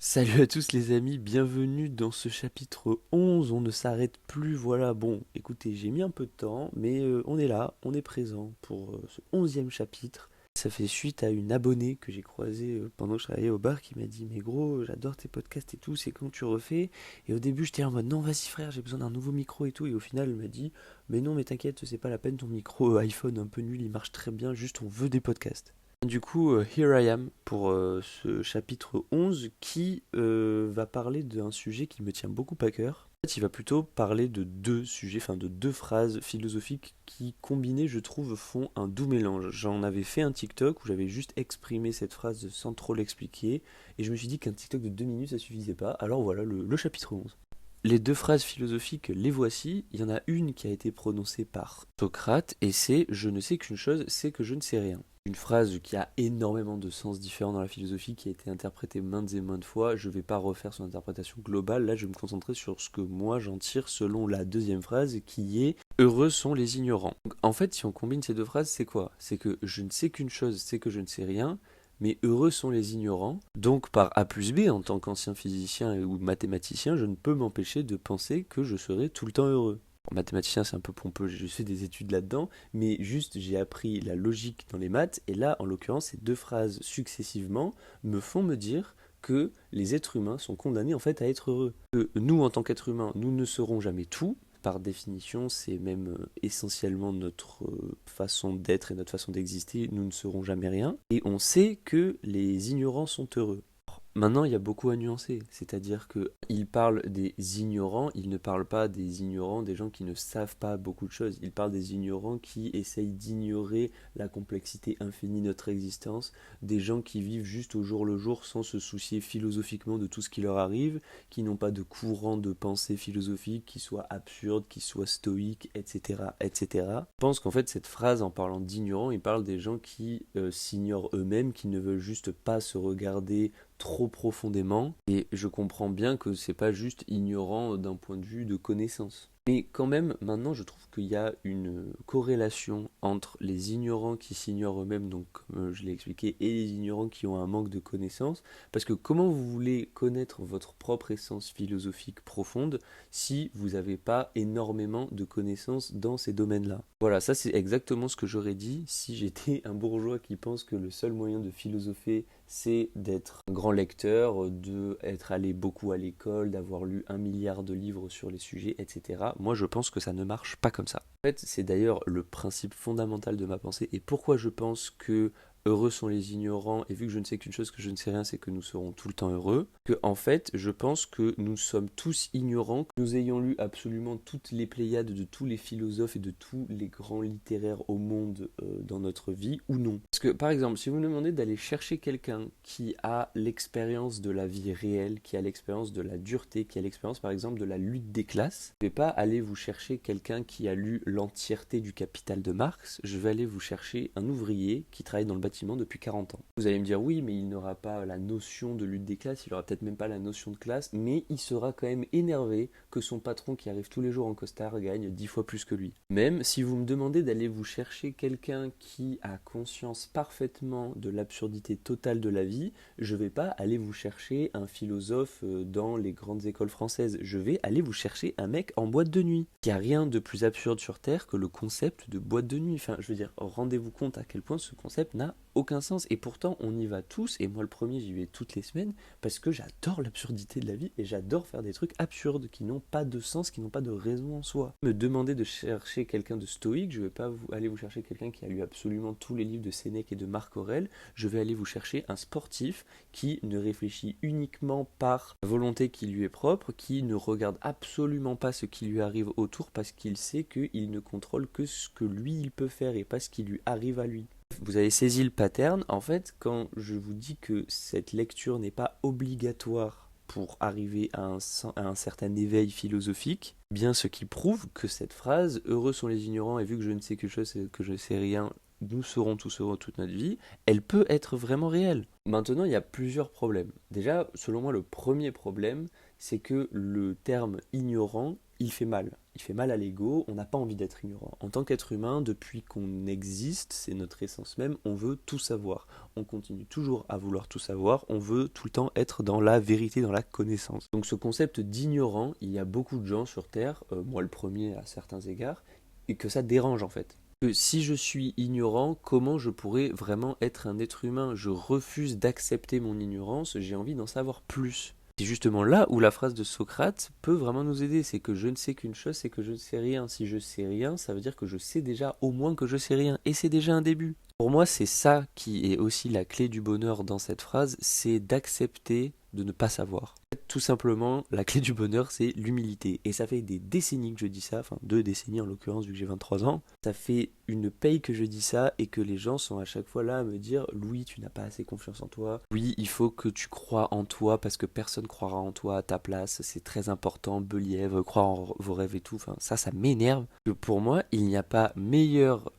Salut à tous les amis, bienvenue dans ce chapitre 11, on ne s'arrête plus, voilà, bon, écoutez, j'ai mis un peu de temps, mais on est là, on est présent pour ce 11e chapitre. Ça fait suite à une abonnée que j'ai croisée pendant que je travaillais au bar qui m'a dit «Mais gros, j'adore tes podcasts et tout, c'est quand tu refais?» Et au début j'étais en mode «Non, vas-y frère, j'ai besoin d'un nouveau micro et tout», et au final elle m'a dit «Mais non, mais t'inquiète, c'est pas la peine, ton micro iPhone un peu nul, il marche très bien, juste on veut des podcasts.» Du coup, here I am pour ce chapitre 11 qui va parler d'un sujet qui me tient beaucoup à cœur. En fait, il va plutôt parler de deux sujets, enfin de deux phrases philosophiques qui, combinées, je trouve, font un doux mélange. J'en avais fait un TikTok où j'avais juste exprimé cette phrase sans trop l'expliquer, et je me suis dit qu'un TikTok de 2 minutes ça suffisait pas, alors voilà le chapitre 11. Les deux phrases philosophiques, les voici. Il y en a une qui a été prononcée par Socrate et c'est «Je ne sais qu'une chose, c'est que je ne sais rien.» Une phrase qui a énormément de sens différents dans la philosophie, qui a été interprétée maintes et maintes fois. Je ne vais pas refaire son interprétation globale, là je vais me concentrer sur ce que moi j'en tire selon la deuxième phrase qui est «Heureux sont les ignorants.» Donc, en fait, si on combine ces deux phrases, c'est quoi? C'est que je ne sais qu'une chose, c'est que je ne sais rien, mais heureux sont les ignorants. Donc par A plus B, en tant qu'ancien physicien ou mathématicien, je ne peux m'empêcher de penser que je serai tout le temps heureux. En mathématicien, c'est un peu pompeux, j'ai fait des études là-dedans, mais juste j'ai appris la logique dans les maths, et là, en l'occurrence, ces deux phrases successivement me font me dire que les êtres humains sont condamnés en fait à être heureux. Que nous, en tant qu'êtres humains, nous ne serons jamais tout. Par définition, c'est même essentiellement notre façon d'être et notre façon d'exister. Nous ne serons jamais rien. Et on sait que les ignorants sont heureux. Maintenant, il y a beaucoup à nuancer, c'est-à-dire qu'il parle des ignorants, il ne parle pas des ignorants, des gens qui ne savent pas beaucoup de choses, il parle des ignorants qui essayent d'ignorer la complexité infinie de notre existence, des gens qui vivent juste au jour le jour sans se soucier philosophiquement de tout ce qui leur arrive, qui n'ont pas de courant de pensée philosophique qui soit absurde, qui soit stoïque, etc., etc. Je pense qu'en fait, cette phrase, en parlant d'ignorants, il parle des gens qui s'ignorent eux-mêmes, qui ne veulent juste pas se regarder trop profondément, et je comprends bien que c'est pas juste ignorant d'un point de vue de connaissance. Mais quand même, maintenant, je trouve qu'il y a une corrélation entre les ignorants qui s'ignorent eux-mêmes, donc comme je l'ai expliqué, et les ignorants qui ont un manque de connaissances, parce que comment vous voulez connaître votre propre essence philosophique profonde si vous n'avez pas énormément de connaissances dans ces domaines-là? Voilà, ça c'est exactement ce que j'aurais dit si j'étais un bourgeois qui pense que le seul moyen de philosopher c'est d'être un grand lecteur, d'être allé beaucoup à l'école, d'avoir lu 1 milliard de livres sur les sujets, etc. Moi, je pense que ça ne marche pas comme ça. En fait, c'est d'ailleurs le principe fondamental de ma pensée, et pourquoi je pense que heureux sont les ignorants, et vu que je ne sais qu'une chose, que je ne sais rien, c'est que nous serons tout le temps heureux, que en fait, je pense que nous sommes tous ignorants, que nous ayons lu absolument toutes les pléiades de tous les philosophes et de tous les grands littéraires au monde dans notre vie, ou non. Parce que, par exemple, si vous me demandez d'aller chercher quelqu'un qui a l'expérience de la vie réelle, qui a l'expérience de la dureté, qui a l'expérience, par exemple, de la lutte des classes, je ne vais pas aller vous chercher quelqu'un qui a lu l'entièreté du Capital de Marx, je vais aller vous chercher un ouvrier qui travaille dans le bâtiment depuis 40 ans. Vous allez me dire oui, mais il n'aura pas la notion de lutte des classes, il aura peut-être même pas la notion de classe, mais il sera quand même énervé que son patron qui arrive tous les jours en costard gagne 10 fois plus que lui. Même si vous me demandez d'aller vous chercher quelqu'un qui a conscience parfaitement de l'absurdité totale de la vie, je vais pas aller vous chercher un philosophe dans les grandes écoles françaises, je vais aller vous chercher un mec en boîte de nuit. Il n'y a rien de plus absurde sur Terre que le concept de boîte de nuit. Enfin, je veux dire, rendez-vous compte à quel point ce concept n'a aucun sens. Et pourtant, on y va tous, et moi le premier, j'y vais toutes les semaines, parce que j'adore l'absurdité de la vie, et j'adore faire des trucs absurdes, qui n'ont pas de sens, qui n'ont pas de raison en soi. Me demander de chercher quelqu'un de stoïque, je vais pas aller vous chercher quelqu'un qui a lu absolument tous les livres de Sénèque et de Marc Aurèle, je vais aller vous chercher un sportif qui ne réfléchit uniquement par la volonté qui lui est propre, qui ne regarde absolument pas ce qui lui arrive autour, parce qu'il sait qu'il ne contrôle que ce que lui il peut faire, et pas ce qui lui arrive à lui. Vous avez saisi le pattern. En fait, quand je vous dis que cette lecture n'est pas obligatoire pour arriver à un certain éveil philosophique, bien ce qui prouve que cette phrase «Heureux sont les ignorants, et vu que je ne sais que chose, que je ne sais rien, nous serons tous heureux toute notre vie», elle peut être vraiment réelle. Maintenant, il y a plusieurs problèmes. Déjà, selon moi, le premier problème, c'est que le terme ignorant, il fait mal. il fait mal à l'ego, on n'a pas envie d'être ignorant. En tant qu'être humain, depuis qu'on existe, c'est notre essence même, on veut tout savoir. On continue toujours à vouloir tout savoir, on veut tout le temps être dans la vérité, dans la connaissance. Donc ce concept d'ignorant, il y a beaucoup de gens sur Terre, moi le premier à certains égards, et que ça dérange en fait. Que si je suis ignorant, comment je pourrais vraiment être un être humain? Je refuse d'accepter mon ignorance, j'ai envie d'en savoir plus. C'est justement là où la phrase de Socrate peut vraiment nous aider, c'est que je ne sais qu'une chose, c'est que je ne sais rien. Si je sais rien, ça veut dire que je sais déjà au moins que je sais rien, et c'est déjà un début. Pour moi, c'est ça qui est aussi la clé du bonheur dans cette phrase, c'est d'accepter de ne pas savoir. Tout simplement, la clé du bonheur, c'est l'humilité. Et ça fait des décennies que je dis ça, enfin 2 décennies en l'occurrence vu que j'ai 23 ans. Ça fait une paye que je dis ça et que les gens sont à chaque fois là à me dire « Louis, tu n'as pas assez confiance en toi. Oui, il faut que tu crois en toi parce que personne croira en toi à ta place. C'est très important, Beliève, croire en vos rêves et tout. » Enfin, ça m'énerve. Pour moi, il n'y a pas meilleure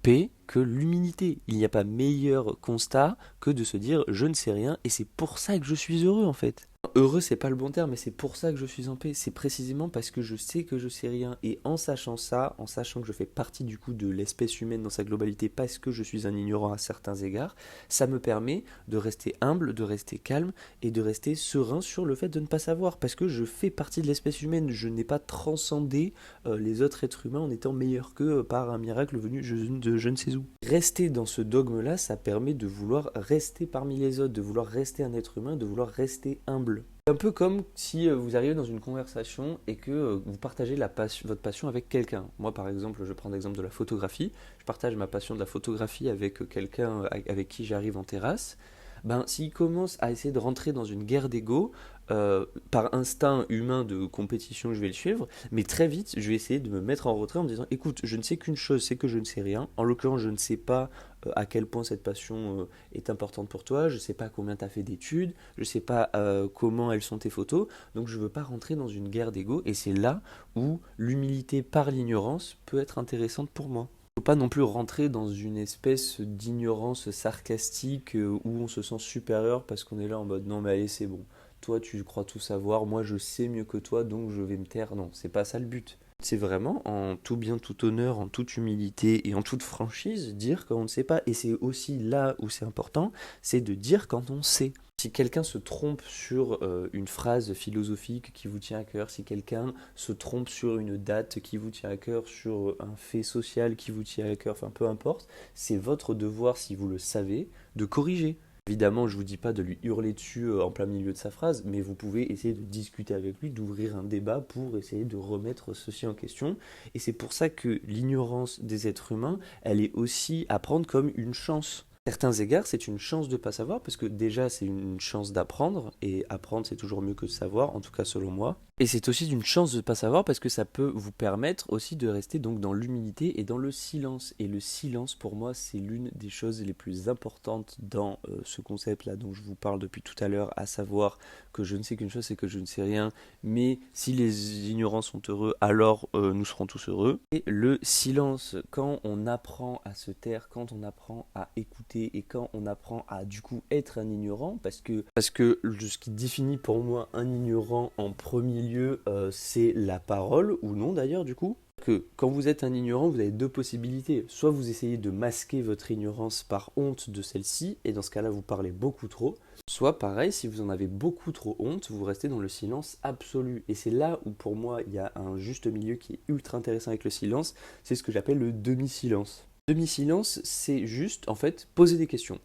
paix que l'humilité. Il n'y a pas meilleur constat que de se dire je ne sais rien et c'est pour ça que je suis heureux en fait. Heureux, c'est pas le bon terme, mais c'est pour ça que je suis en paix. C'est précisément parce que je sais que je sais rien. Et en sachant ça, en sachant que je fais partie du coup de l'espèce humaine dans sa globalité, parce que je suis un ignorant à certains égards, ça me permet de rester humble, de rester calme et de rester serein sur le fait de ne pas savoir. Parce que je fais partie de l'espèce humaine. Je n'ai pas transcendé les autres êtres humains en étant meilleur qu'eux par un miracle venu de je ne sais où. Rester dans ce dogme-là, ça permet de vouloir rester parmi les autres, de vouloir rester un être humain, de vouloir rester humble. C'est un peu comme si vous arrivez dans une conversation et que vous partagez votre passion avec quelqu'un. Moi, par exemple, je prends l'exemple de la photographie. Je partage ma passion de la photographie avec quelqu'un avec qui j'arrive en terrasse. Ben, s'il commence à essayer de rentrer dans une guerre d'ego, par instinct humain de compétition, je vais le suivre, mais très vite, je vais essayer de me mettre en retrait en me disant, écoute, je ne sais qu'une chose, c'est que je ne sais rien. En l'occurrence, je ne sais pas à quel point cette passion est importante pour toi, je ne sais pas combien tu as fait d'études, je ne sais pas comment elles sont tes photos, donc je ne veux pas rentrer dans une guerre d'ego, et c'est là où l'humilité par l'ignorance peut être intéressante pour moi. Faut pas non plus rentrer dans une espèce d'ignorance sarcastique où on se sent supérieur parce qu'on est là en mode non mais allez c'est bon, toi tu crois tout savoir, moi je sais mieux que toi donc je vais me taire. Non, c'est pas ça le but. C'est vraiment en tout bien, tout honneur, en toute humilité et en toute franchise dire quand on ne sait pas. Et c'est aussi là où c'est important, c'est de dire quand on sait. Si quelqu'un se trompe sur une phrase philosophique qui vous tient à cœur, si quelqu'un se trompe sur une date qui vous tient à cœur, sur un fait social qui vous tient à cœur, enfin peu importe, c'est votre devoir, si vous le savez, de corriger. Évidemment, je ne vous dis pas de lui hurler dessus en plein milieu de sa phrase, mais vous pouvez essayer de discuter avec lui, d'ouvrir un débat pour essayer de remettre ceci en question. Et c'est pour ça que l'ignorance des êtres humains, elle est aussi à prendre comme une chance. À certains égards, c'est une chance de ne pas savoir, parce que déjà, c'est une chance d'apprendre, et apprendre, c'est toujours mieux que de savoir, en tout cas selon moi. Et c'est aussi une chance de ne pas savoir, parce que ça peut vous permettre aussi de rester donc dans l'humilité et dans le silence. Et le silence, pour moi, c'est l'une des choses les plus importantes dans ce concept-là dont je vous parle depuis tout à l'heure, à savoir que je ne sais qu'une chose, c'est que je ne sais rien, mais si les ignorants sont heureux, alors nous serons tous heureux. Et le silence, quand on apprend à se taire, quand on apprend à écouter et quand on apprend à du coup être un ignorant, parce que ce qui définit pour moi un ignorant en premier lieu, c'est la parole, ou non d'ailleurs du coup. Que quand vous êtes un ignorant, vous avez deux possibilités. Soit vous essayez de masquer votre ignorance par honte de celle-ci, et dans ce cas-là vous parlez beaucoup trop. Soit pareil, si vous en avez beaucoup trop honte, vous restez dans le silence absolu. Et c'est là où pour moi il y a un juste milieu qui est ultra intéressant avec le silence, c'est ce que j'appelle le demi-silence. Demi-silence, c'est juste en fait poser des questions,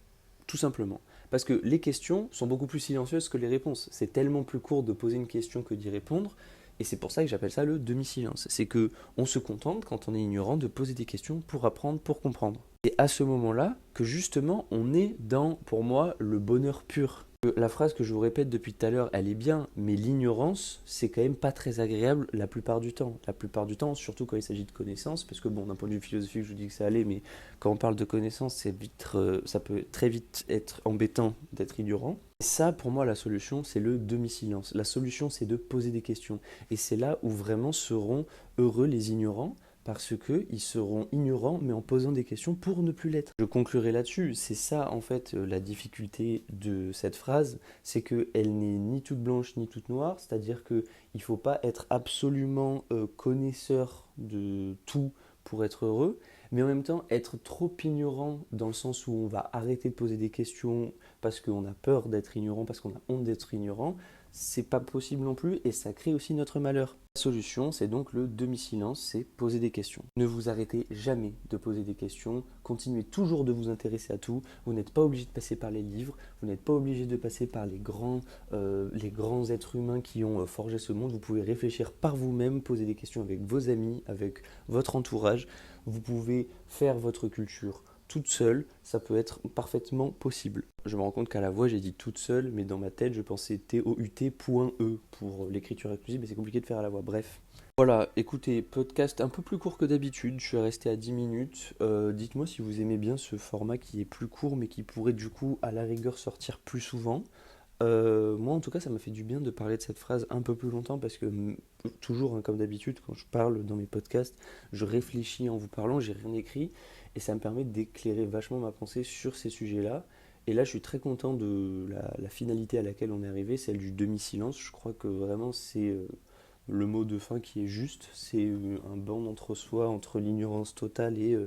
tout simplement. Parce que les questions sont beaucoup plus silencieuses que les réponses. C'est tellement plus court de poser une question que d'y répondre. Et c'est pour ça que j'appelle ça le demi-silence. C'est que on se contente, quand on est ignorant, de poser des questions pour apprendre, pour comprendre. Et à ce moment-là, que justement, on est dans, pour moi, le bonheur pur. La phrase que je vous répète depuis tout à l'heure, elle est bien, mais l'ignorance, c'est quand même pas très agréable la plupart du temps. La plupart du temps, surtout quand il s'agit de connaissances, parce que bon, d'un point de vue philosophique, je vous dis que ça allait, mais quand on parle de connaissances, ça peut très vite être embêtant d'être ignorant. Et ça, pour moi, la solution, c'est le demi-silence. La solution, c'est de poser des questions. Et c'est là où vraiment seront heureux les ignorants, parce que ils seront ignorants, mais en posant des questions pour ne plus l'être. Je conclurai là-dessus. C'est ça, en fait, la difficulté de cette phrase, c'est qu'elle n'est ni toute blanche ni toute noire, c'est-à-dire qu'il ne faut pas être absolument connaisseur de tout pour être heureux, mais en même temps être trop ignorant dans le sens où on va arrêter de poser des questions parce qu'on a peur d'être ignorant, parce qu'on a honte d'être ignorant, c'est pas possible non plus et ça crée aussi notre malheur. La solution, c'est donc le demi-silence, c'est poser des questions. Ne vous arrêtez jamais de poser des questions, continuez toujours de vous intéresser à tout, vous n'êtes pas obligé de passer par les livres, vous n'êtes pas obligé de passer par les grands êtres humains qui ont forgé ce monde, vous pouvez réfléchir par vous-même, poser des questions avec vos amis, avec votre entourage, vous pouvez faire votre culture toute seule, ça peut être parfaitement possible. Je me rends compte qu'à la voix j'ai dit toute seule, mais dans ma tête je pensais TOUT.E pour l'écriture inclusive, mais c'est compliqué de faire à la voix, bref. Voilà, écoutez, podcast un peu plus court que d'habitude, je suis resté à 10 minutes. Dites-moi si vous aimez bien ce format qui est plus court, mais qui pourrait du coup à la rigueur sortir plus souvent. Moi en tout cas ça m'a fait du bien de parler de cette phrase un peu plus longtemps parce que toujours comme d'habitude quand je parle dans mes podcasts je réfléchis en vous parlant, j'ai rien écrit et ça me permet d'éclairer vachement ma pensée sur ces sujets-là et là je suis très content de la finalité à laquelle on est arrivé, celle du demi-silence. Je crois que vraiment c'est le mot de fin qui est juste, c'est un banc d'entre-soi entre l'ignorance totale et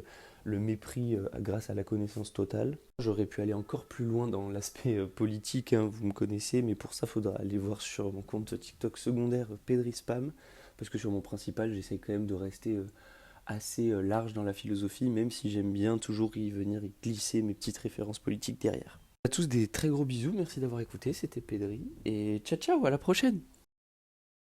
le mépris grâce à la connaissance totale. J'aurais pu aller encore plus loin dans l'aspect politique, hein, vous me connaissez, mais pour ça, il faudra aller voir sur mon compte TikTok secondaire Pedri Spam, parce que sur mon principal, j'essaie quand même de rester assez large dans la philosophie, même si j'aime bien toujours y venir y glisser mes petites références politiques derrière. À tous des très gros bisous, merci d'avoir écouté, c'était Pedri, et ciao ciao, à la prochaine!